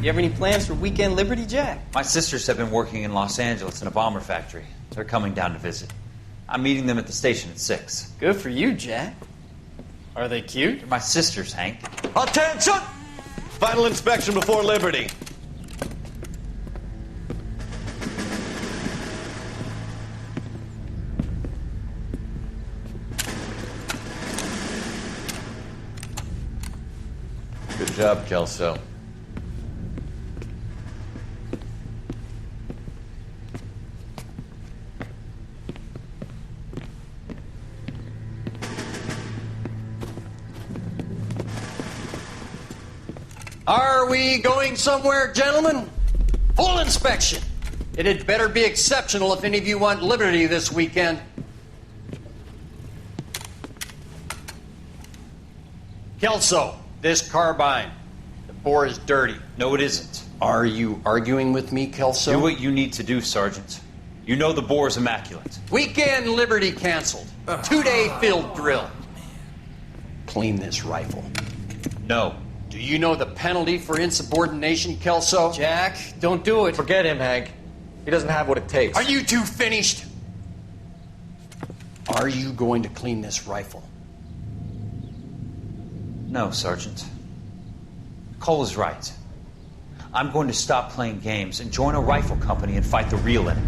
You have any plans for weekend Liberty, Jack? My sisters have been working in Los Angeles in a bomber factory. They're coming down to visit. I'm meeting them at the station at 6. Good for you, Jack. Are they cute? They're my sisters, Hank. Attention! Final inspection before Liberty. Good job, Kelso. Are we going somewhere, gentlemen? Full inspection. It had better be exceptional if any of you want liberty this weekend. Kelso, this carbine. The bore is dirty. No, it isn't. Are you arguing with me, Kelso? Do what you need to do, Sergeant. You know the bore is immaculate. Weekend liberty canceled. 2-day field drill. Clean this rifle. No. Do you know the penalty for insubordination, Kelso? Jack, don't do it. Forget him, Hank. He doesn't have what it takes. Are you two finished? Are you going to clean this rifle? No, Sergeant. Cole is right. I'm going to stop playing games and join a rifle company and fight the real enemy.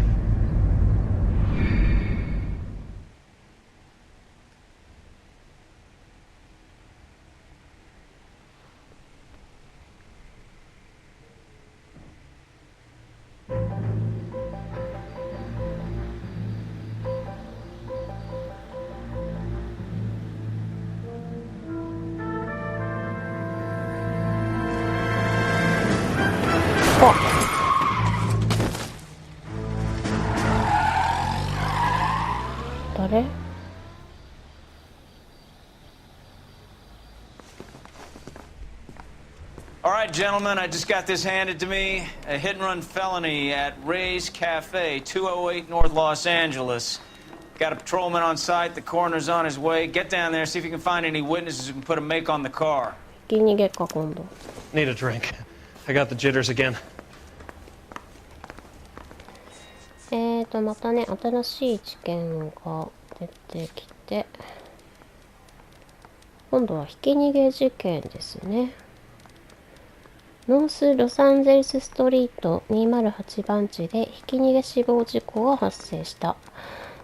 All right, gentlemen, I just got this handed to me. A hit-and-run felony at Ray's Cafe, 208 North Los Angeles. Got a patrolman on site. The coroner's on his way. Get down there, see if you can find any witnesses who can put a make on the car. ひき逃げか今度。 Need a drink. I got the jitters again. またね、新しい事件が出てきて、今度はひき逃げ事件ですね。ノースロサンゼルスストリート208番地でひき逃げ死亡事故が発生した。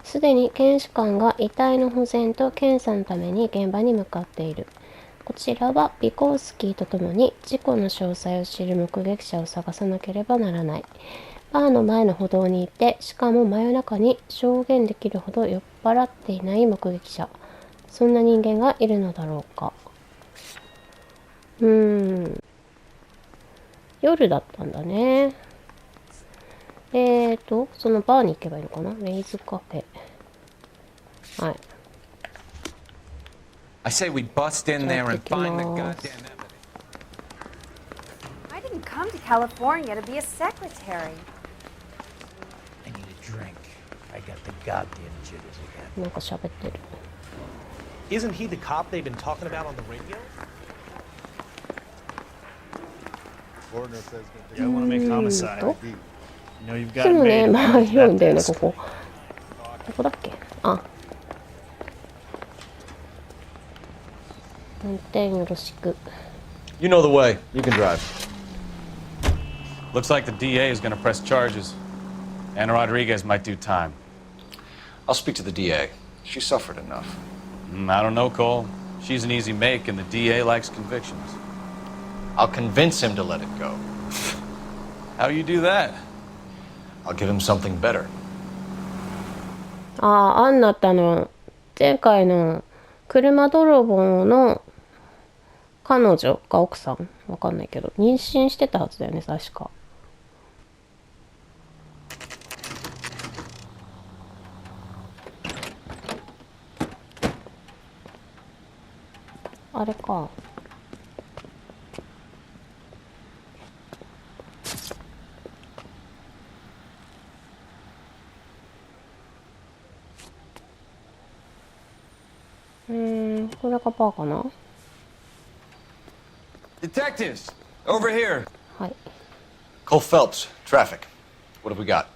すでに検視官が遺体の保全と検査のために現場に向かっている。こちらはビコウスキーと共に事故の詳細を知る目撃者を探さなければならない。バーの前の歩道にいて、しかも真夜中に証言できるほど酔っ払っていない目撃者。そんな人間がいるのだろうか。夜だったんだね。そのバーに行けばいいのかな？レイズカフェ。はい。I say we bust in there and find the goddamn evidence. I didn't come to California to be a secretary. I need a drink. I got the goddamn jitters again. なんか喋ってる。Isn't he the cop they've been talking about on the radio? I want to make homicide. You know you've got でもね、 made. まあ言うんだよね、ここ。どこだっけ？あ。運転よろしく。 You know the way. You can drive. Looks like the DA is going to press charges. Anna Rodriguez might do time. I'll speak to the DA. She suffered enough. I don't know, Cole. She's an easy make, and the DA likes convictions. I'll convince him to let it go. How do you do that? I'll give him something better. アンナって前回の車泥棒の彼女か奥さんわかんないけど、妊娠してたはずだよね、確か。あれか。これがバーかな？ Detectives, over here. はい。Cole Phelps, traffic. What have we got?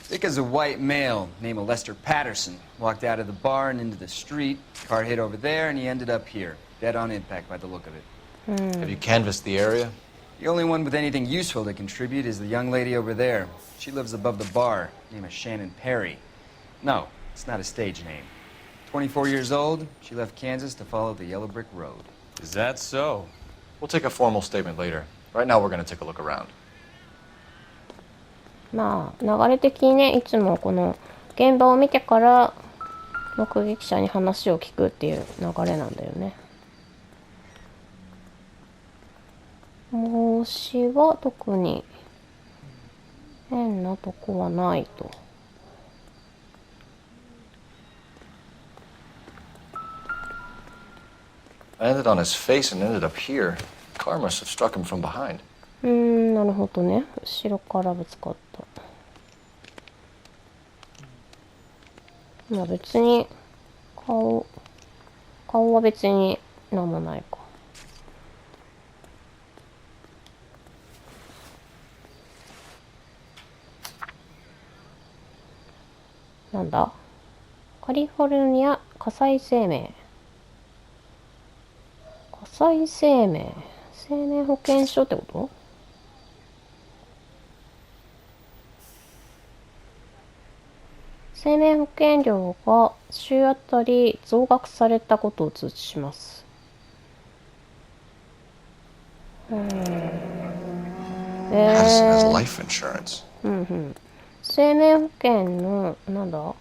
Dick is a white male named Lester Patterson. Walked out of the bar and into the street. Car hit over there, and he ended up here. Dead on impact by the look of it. Have you canvassed the area? The only one with anything useful to contribute is the young lady over there. She lives above the bar. Name is Shannon Perry. No, it's not a stage name. 24 years old, she left Kansas to follow the yellow brick road. Is that so? We'll take a formal statement later. Right now, we're going to take a look around. まあ流れ的にね、いつもこの現場を見てから目撃者に話を聞くっていう流れなんだよね。帽子は特に変なとこはないと。Landed on his face and ended up here. Car must have struck him from behind. なるほどね。後ろからぶつかった。まあ別に顔は別になんもないか。なんだ？カリフォルニア火災生命。火災生命。生命保険証ってこと？生命保険料が週あたり増額されたことを通知します。Has life insurance. 生命保険のなんだ？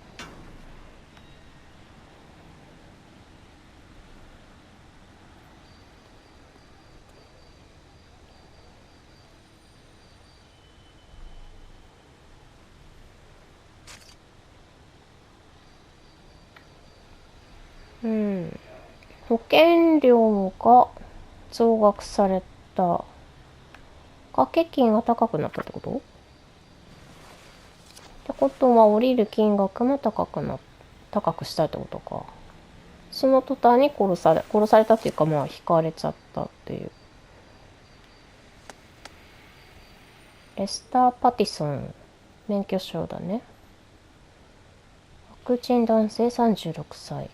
保険料が増額された。掛け金が高くなったってこと？ってことは降りる金額も高くしたってことか。その途端に殺されたっていうか、まあ引かれちゃったっていう。レスター・パティソン、免許証だね。白人男性36歳。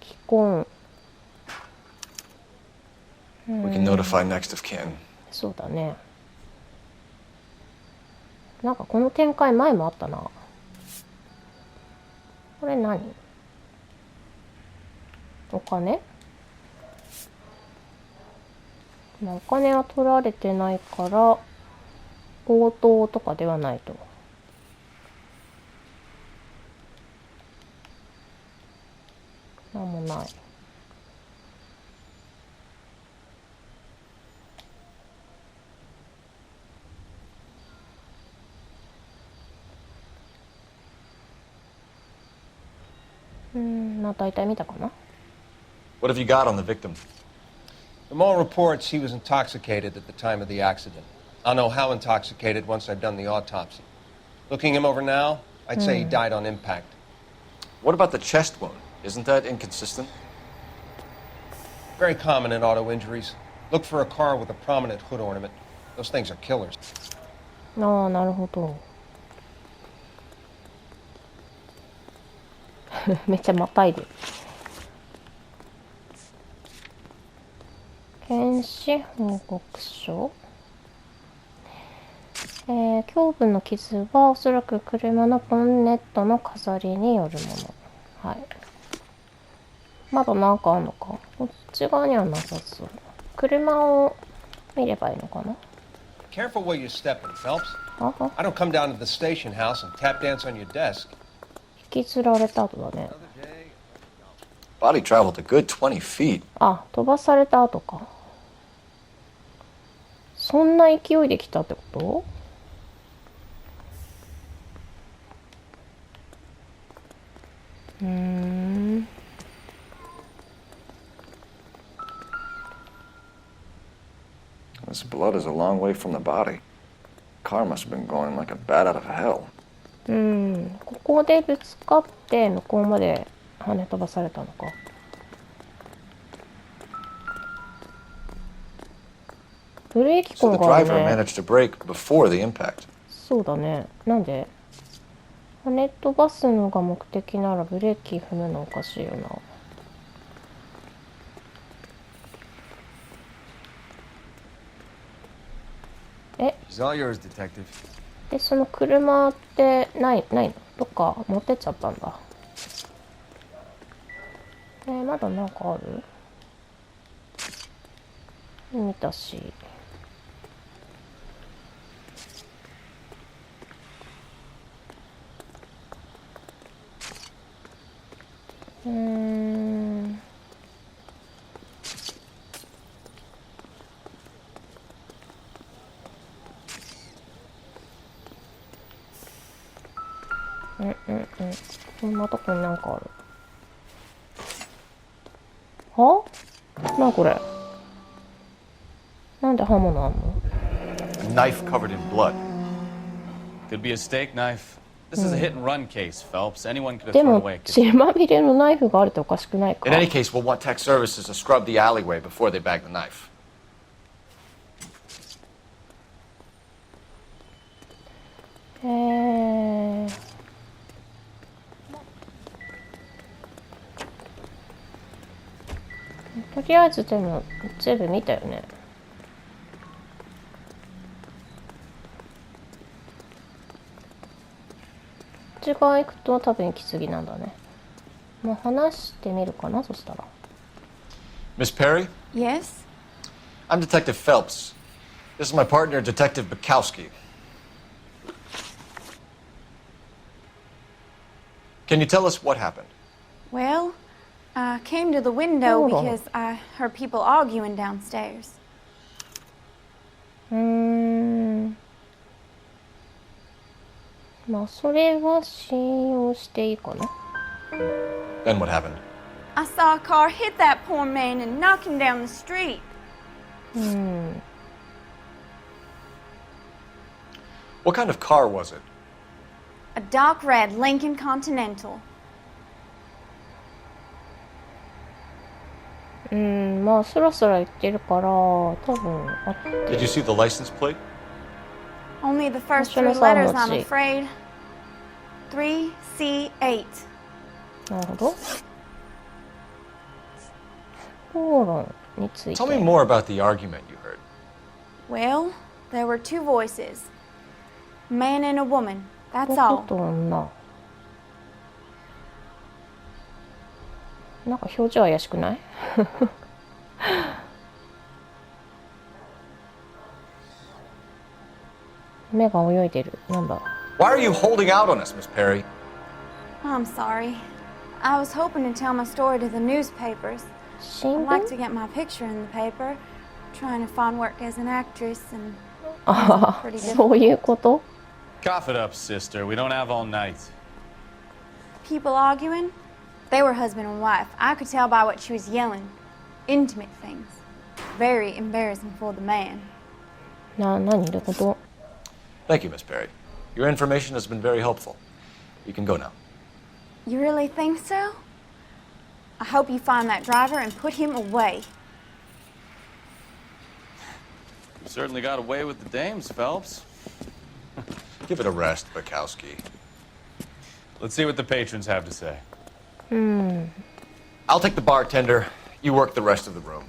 既婚。We can notify next of kin. そうだね。なんかこの展開前もあったな。これ何？お金？お金は取られてないから強盗とかではないと。なんもない。まあ大体見たかな。What have you got on the victim? From all reports, he was intoxicated at the time of the accident. I'll know how intoxicated once I've done the autopsy. Looking him over now, I'd say he died on impact. What about the chest wound? Isn't that inconsistent? Very common in auto injuries. Look for a car with a prominent hood ornament. Those things are killers. ああ、なるほど。めっちゃまたいでる。検視報告書。胸部の傷はおそらく車のボンネットの飾りによるもの。はい。まだなんかあんのか。こっち側にはなさそう。車を見ればいいのかな。Careful where you're stepping, Phelps. I don't come down to the station house and tap dance on your desk. 引きずられた後だね。Body traveled a good 20 feet. あ、飛ばされた後か。そんな勢いで来たってこと？This blood is a long way from the body. Car must have been going like a bat out of hell. ここでぶつかって向こうまで跳ね飛ばされたのか。ブレーキ So 痕 the がある driver ね。 managed to brake before the impact. そうだね。なんで跳ね飛ばすのが目的ならブレーキ踏むのおかしいよな。え She's all yours, detective. で、その車ってないの？どっか持ってっちゃったんだ。まだなんかある？見たし。こんなとこになんかある。は？なにこれ。なんで刃物あんの？ A knife covered in blood. Could be a steak knife. This is a hit and run case, Phelps. Anyone could have で thrown も away a 血まみれのナイフがあるっておかしくないか？ In any case, we'll want tech services to scrub the alleyway before they bag the knife. とりあえずでも全部見たよね。こっち側行くと多分息継ぎなんだね。まあ話してみるかな、そしたら。 Miss Perry? Yes? I'm Detective Phelps. This is my partner, Detective Bukowski. Can you tell us what happened? Well, I came to the window Hold on. because I heard people arguing downstairs. まあそれは信用していいかな。 Then what happened? I saw a car hit that poor man and knock him down the street. What kind of car was it? A dark red Lincoln Continental. まあスラスラ言ってるから多分あって。 Did you see the license plate? Only the first Should I three letters, sound I'm much? afraid. 3C8. なるほど。口論について。 Tell me more about the argument you heard. Well, there were two voices. A man and a woman. That's 男 all. と女。なんか表情怪しくない？目が泳いでる。なんだ。 Why are you holding out on us, Miss Perry? I'm sorry. I was hoping to tell my story to the newspapers. 新 I'd like 聞？ to get my picture in the paper. Trying to find work as an actress and ああ、そういうこと？ Cough it up, sister. We don't have all night. people arguing. They were husband and wife. I could tell by what she was yelling. Intimate things. Very embarrassing for the man. 何どういうこと？ Thank you, Miss Perry. Your information has been very helpful. You can go now. You really think so? I hope you find that driver and put him away. You certainly got away with the dames, Phelps. Give it a rest, Bukowski. Let's see what the patrons have to say. I'll take the bartender. You work the rest of the room. .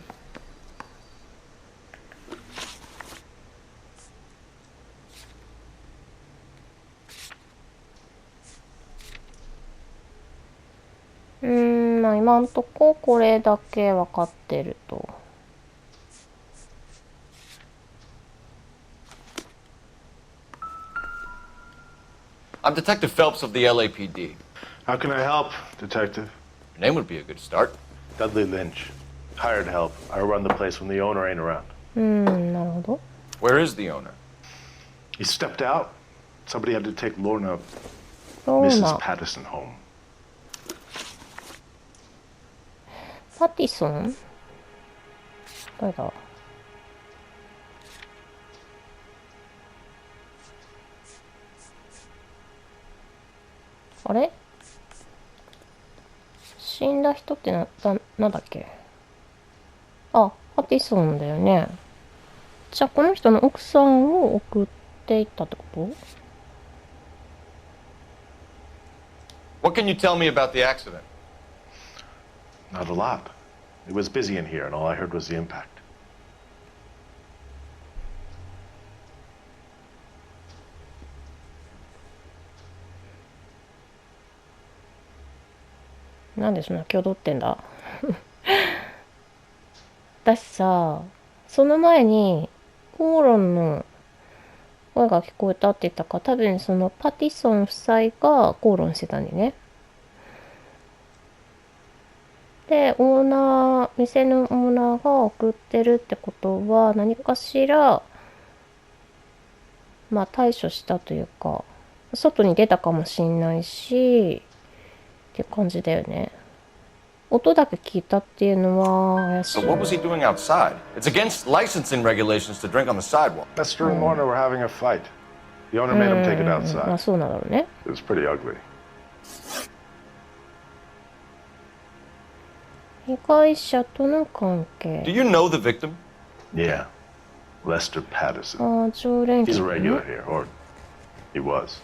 まあ今んとここれだけ分かってると。I'm Detective Phelps of the LAPD. How can I help, Detective? Your name would be a good start. Dudley Lynch. Hired help. I run the place when the owner ain't around. なるほど。 Where is the owner? He stepped out. Somebody had to take Lorna, ロー Mrs. ナ、 Patterson home. パティソン？誰だ？あれ？死んだ人ってなんだっけ？あ、パティソンだよね。じゃあこの人の奥さんを送っていったってこと？ What can you tell me about the accident? Not a lot. It was busy in here, and all I heard was the impact. なんでそんな挙動ってんだ私さ、その前に口論の声が聞こえたって言ったから、多分そのパティソン夫妻が口論してたんだよね。で、店のオーナーが送ってるってことは、何かしらまあ対処したというか、外に出たかもしんないしって感じだよね。音だけ聞いたっていうのは怪しい。 So what was he doing outside? It's against licensing regulations to drink on the sidewalk. Lester and Lorna were having a fight. The owner made him take it ま outside. あそうなんだろうね。 It was pretty ugly. 被害者との関係。 Do you know the victim? Yeah. Lester Patterson. ああ、常連 He's 客 a ね。 regular here, or he was.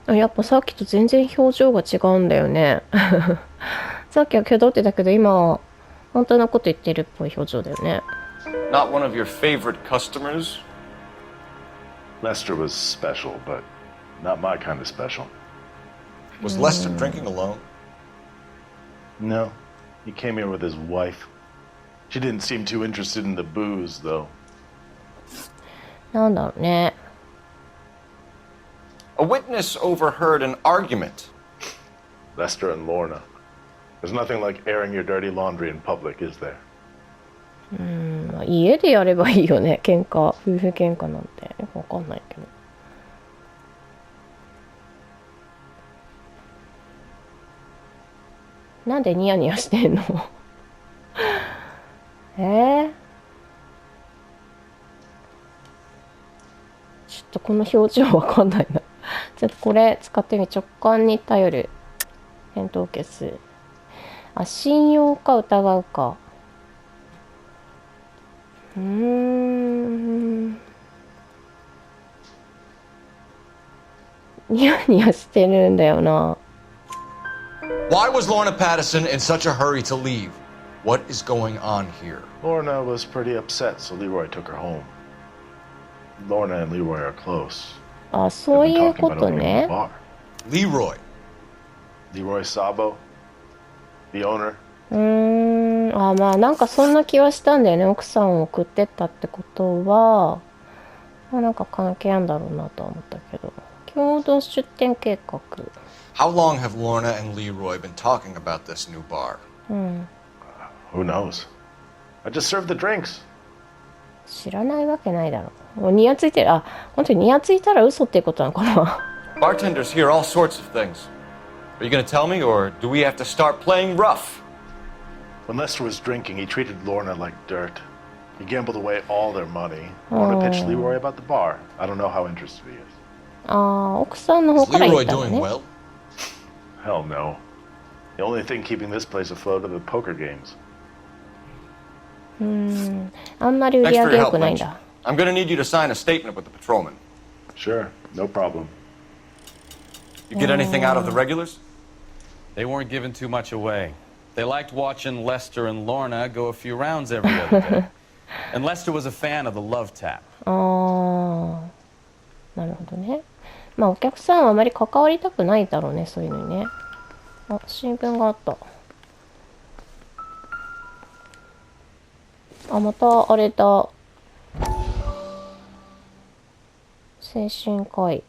やっぱさっきと全然表情が違うんだよね。さっきは挙動ってたけど、今は本当のこと言ってるっぽい表情だよね。 Not one of your favorite customers? Lester was special, but not my kind of special. Was Lester drinking alone? No. He came here with his wife. She didn't seem too interested in the booze, though. なんだろうね。A witness overheard an argument. Lester and Lorna. There's nothing like airing your dirty laundry in public, is there? まあ家でやればいいよね。喧嘩、夫婦喧嘩なんてよくわかんないけど。なんでニヤニヤしてんの？ちょっとこの表情わかんないな。ちょっとこれ使ってみ。直感に頼る。返答を消す。あ、信用か疑うか。ニヤニヤしてるんだよな。Why was Lorna Patterson in such a hurry to leave? What is going on here? Lorna was pretty upset, so Leroy took her home. Lorna and Leroy are close. あ、そういうことね。 Leroy. Leroy Sabo, the owner. あ、まあなんかそんな気はしたんだよね。奥さんを送ってったってことは、まあ、なんか関係あるんだろうなとは思ったけど。共同出店計画。How long have Lorna and Leroy been talking about this new bar? Who knows? I just served the drinks. 知らないわけないだろう。もうニヤついてる。あ、本当にニヤついたら嘘っていうことなのかな。Bartenders hear all sorts of things. Are you going to tell me, or do we have to start playing rough? When Lester was drinking, he treated Lorna like dirt. He gambled away all their money. Lorna pitched Leroy about the bar. I don't know how interested he is. ああ、奥さんの方から言ったのね。 Is Leroy doing well? Hell no. The only thing keeping this place afloat are the poker games. あんまり売り Thanks 上 for げ your 良 help, くないん Lynch. だ。 I'm going to need you to sign a statement with the patrolman. Sure, no problem. You get anything out of the regulars? They weren't giving too much away. They liked watching Lester and Lorna go a few rounds every other day. And Lester was a fan of the love tap. ああ、なるほどね。まあお客さんはあまり関わりたくないだろうね、そういうのにね。あ、新聞があった。あ、またあれだ。精神科医。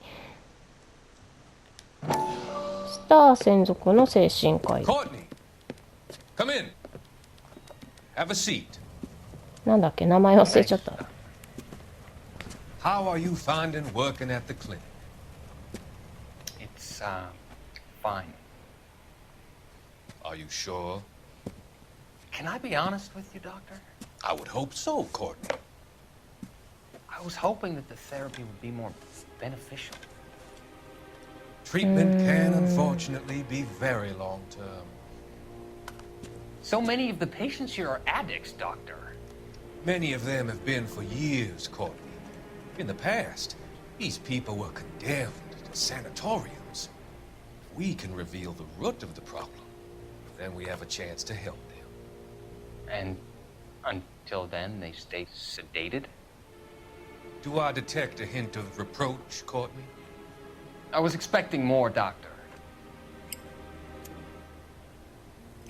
スター専属の精神科医。 Courtney, come in. Have a seat. なんだっけ、名前忘れちゃった。 How are you finding working at the clinic? It's, fine. Are you sure? Can I be honest with you, Doctor? I would hope so, Courtney. I was hoping that the therapy would be more beneficial. Treatment can unfortunately be very long-term. So many of the patients here are addicts, Doctor. Many of them have been for years, Courtney. In the past, these people were condemned to sanatoriums. If we can reveal the root of the problem, then we have a chance to help them. And until then, they stay sedated? Do I detect a hint of reproach, Courtney? I was expecting more, Doctor.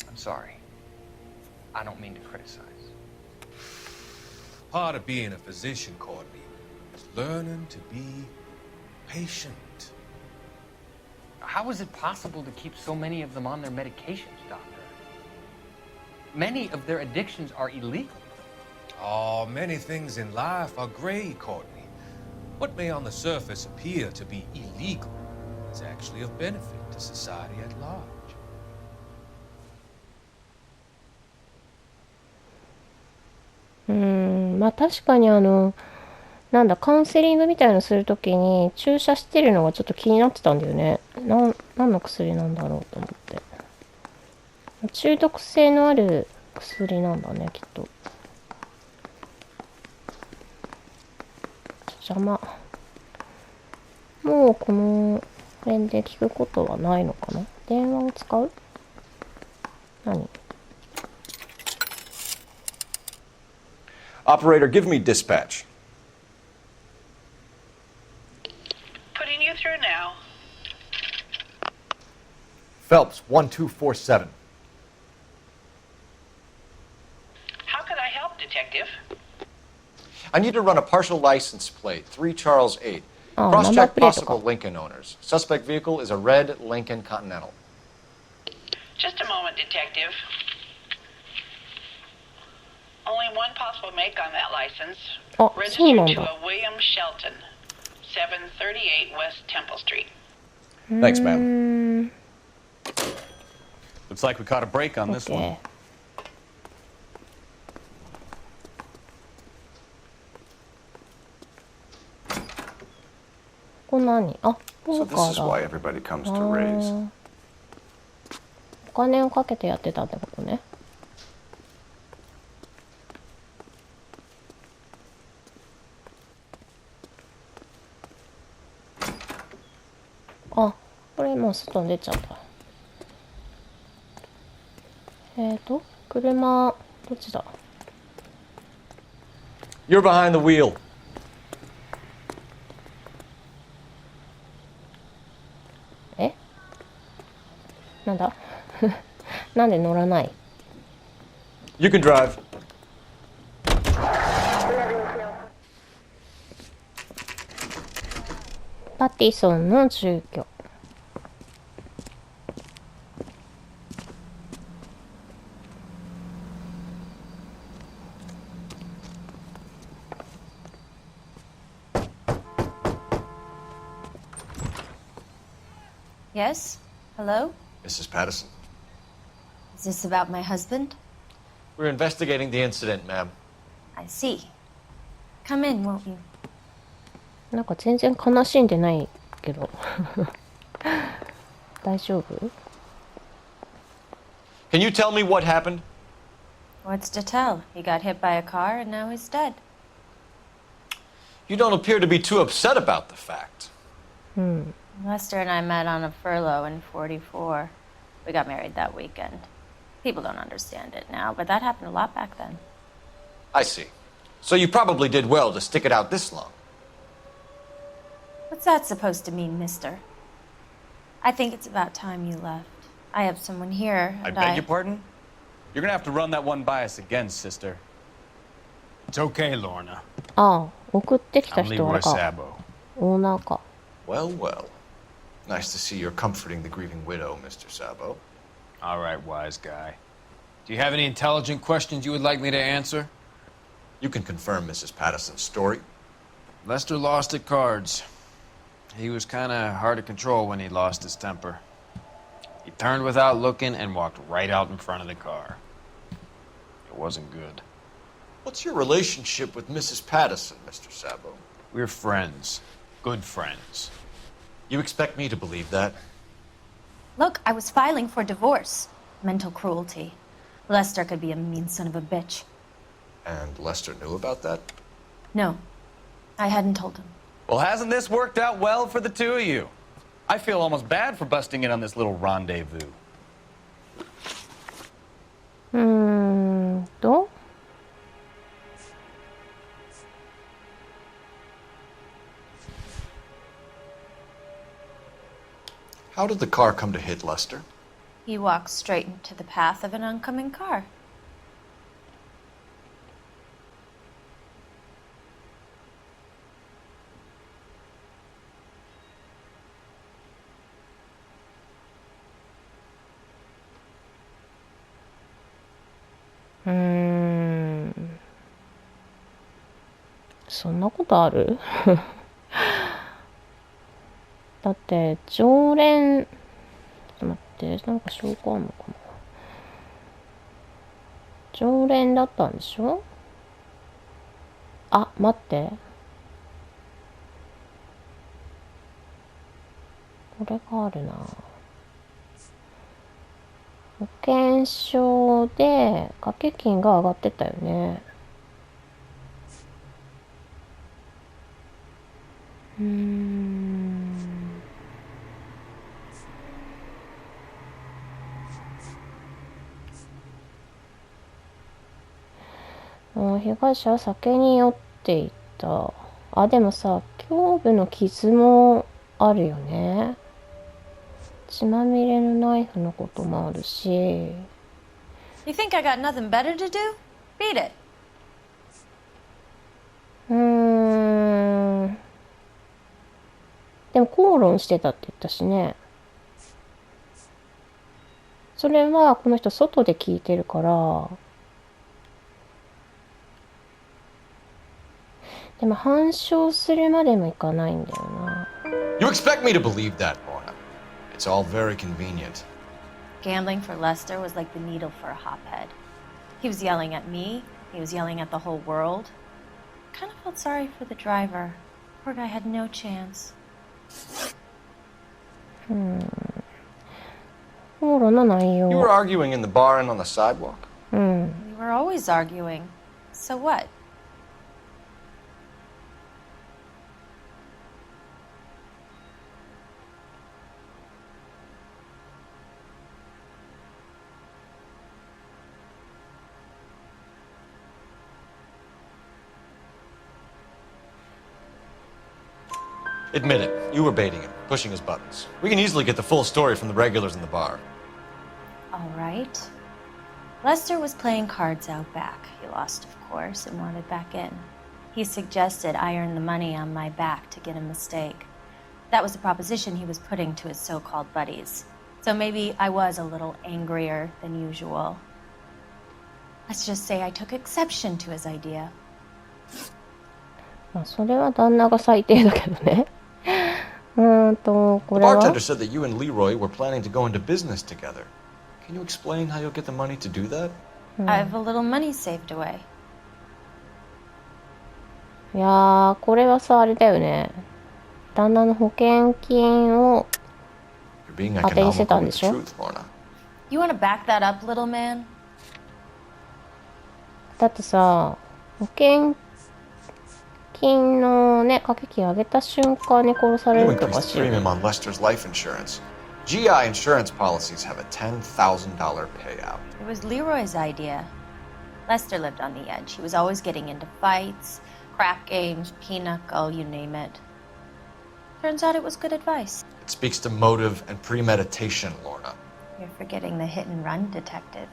I'm sorry. I don't mean to criticize. Part of being a physician, Courtney, is learning to be patient. How is it possible to keep so many of them on their medications, Doctor? Many of their addictions are illegal. Oh, many things in life are gray, Courtney. What may on the surface appear to be illegal is actually of benefit to society at large. まあ確かになんだ、カウンセリングみたいのするときに注射してるのがちょっと気になってたんだよね。何の薬なんだろうと思って。中毒性のある薬なんだね、きっと。邪魔。もうこの辺で聞くことはないのかな。電話を使う？何？ Operator, give me dispatch. Putting you through now. Phelps, 1247. How can I help, Detective? I need to run a partial license plate, 3 Charles 8. Oh, Cross-check possible Lincoln owners. Suspect vehicle is a red Lincoln Continental. Just a moment, Detective. Only one possible make on that license. Registered to a William Shelton, 738 West Temple Street. Thanks, ma'am. Looks like we caught a break on this one. ここ何？あ、ポ So ーカ this is ー why だ。 everybody comes to raise. お金をかけてやってたってことね。あ、これもう外に出ちゃった。車、どっちだ？ You're behind the wheel. え？なんだ？なんで乗らない？ You can drive. パティソンの住居。Yes? Hello? Mrs. Patterson. Is this about my husband? We're investigating the incident, ma'am. I see. Come in, won't you? なんか全然悲しんでないけど。大丈夫？ Can you tell me what happened? What's to tell? He got hit by a car and now he's dead. You don't appear to be too upset about the fact. Lester and I met on a furlough in '44. We got married that weekend. People don't understand it now, but that happened a lot back then. I see. So you probably did well to stick it out this long. What's that supposed to mean, mister? I think it's about time you left. I have someone here, I and beg your pardon? You're gonna have to run that one by us again, sister. It's okay, Lorna. ああ、送ってきた I'm 人は Leroy か。 Sabo. オーナーか。 Well, well. Nice to see you're comforting the grieving widow, Mr. Sabo. All right, wise guy. Do you have any intelligent questions you would like me to answer? You can confirm Mrs. Patterson's story. Lester lost at cards. He was kind of hard to control when he lost his temper. He turned without looking and walked right out in front of the car. It wasn't good. What's your relationship with Mrs. Patterson, Mr. Sabo? We're friends. Good friends. You expect me to believe that? Look, I was filing for divorce. Mental cruelty. Lester could be a mean son of a bitch. And Lester knew about that? No, I hadn't told him. Well, hasn't this worked out well for the two of you? I feel almost bad for busting in on this little rendezvous. How did the car come to hit Lester? He walked straight into the path of an oncoming car. Hmm. そんなことある？だって常連、ちょっと待って、なんか証拠あんのかな。常連だったんでしょ？あ、待って。これがあるな。保険証で掛け金が上がってたよね。被害者は酒に酔っていた。あ、でもさ、胸部の傷もあるよね。血まみれのナイフのこともあるし。You think I got nothing better to do? Beat it. でも口論してたって言ったしね。それはこの人外で聞いてるから。でも反証するまでもいかないんだよな。You expect me to believe that, Lorna? It's all very convenient. Gambling for Lester was like the needle for a hotbed. He was yelling at me. He was yelling at the whole world. I kind of felt sorry for the driver. Poor guy had no chance. 口論の内容。You were arguing in the bar and on the sidewalk? We were always arguing. So what? Admit it, you were baiting him, pushing his buttons. We can easily get the full story from the regulars in the bar. All right. Lester was playing cards out back. He lost, of course, and wanted back in. He suggested I earn the money on my back to get a mistake. That was the proposition he was putting to his so-called buddies. So maybe I was a little angrier than usual. Let's just say I took exception to his idea. まあそれは旦那が最低だけどね。こ The れは bartender said that you and Leroy were planning to go into business together. Can you explain how you'll get the money to do that? I have a little money saved away. いやー、これはさ、あれだよね。旦那の保険金を You're being 当てにしてた economical ん with で the しょ？ truth, Lorna. You want to back that up, little man? だってさ、保険金のね、掛け金上げた瞬間に殺され You るとか increased し the premium on Lester's life insurance. GI insurance policies have a $10,000 payout. It was Leroy's idea. Lester lived on the edge. He was always getting into fights, crap games, pinochle, you name it. Turns out it was good advice. It speaks to motive and premeditation, Lorna. You're forgetting the hit and run detective.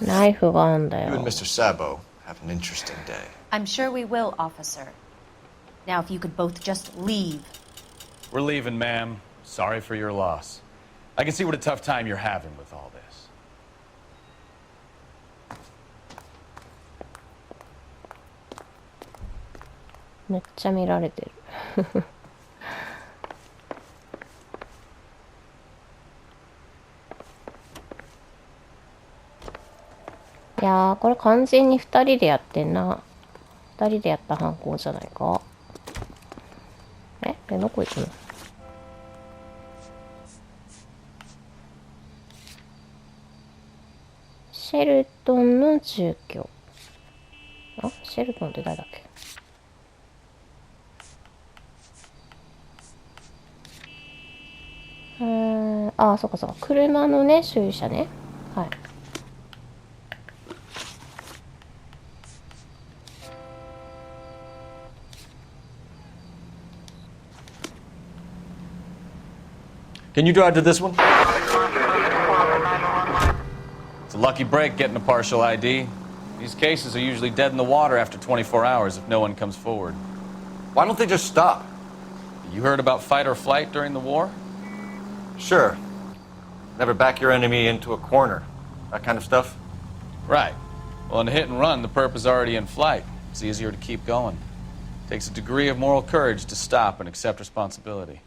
ナイフがあんだ You and よ。 Mr. Sabo have an interesting day. I'm sure we will, officer. Now, if you could both just leave. We're leaving, ma'am. Sorry for your loss. I can see what a tough time you're having with all this. めっちゃ見られてる。いやー、これ完全に2人でやってんな。2人でやった犯行じゃないか。どこ行くの？シェルトンの住居。あ、シェルトンって誰だっけ？あ、そうかそうか。車のね、所有者ね。はい。Can you drive to this one? It's a lucky break getting a partial ID. These cases are usually dead in the water after 24 hours if no one comes forward. Why don't they just stop? You heard about fight or flight during the war? Sure. Never back your enemy into a corner. That kind of stuff? Right. Well, in a hit and run, the perp is already in flight. It's easier to keep going. It takes a degree of moral courage to stop and accept responsibility.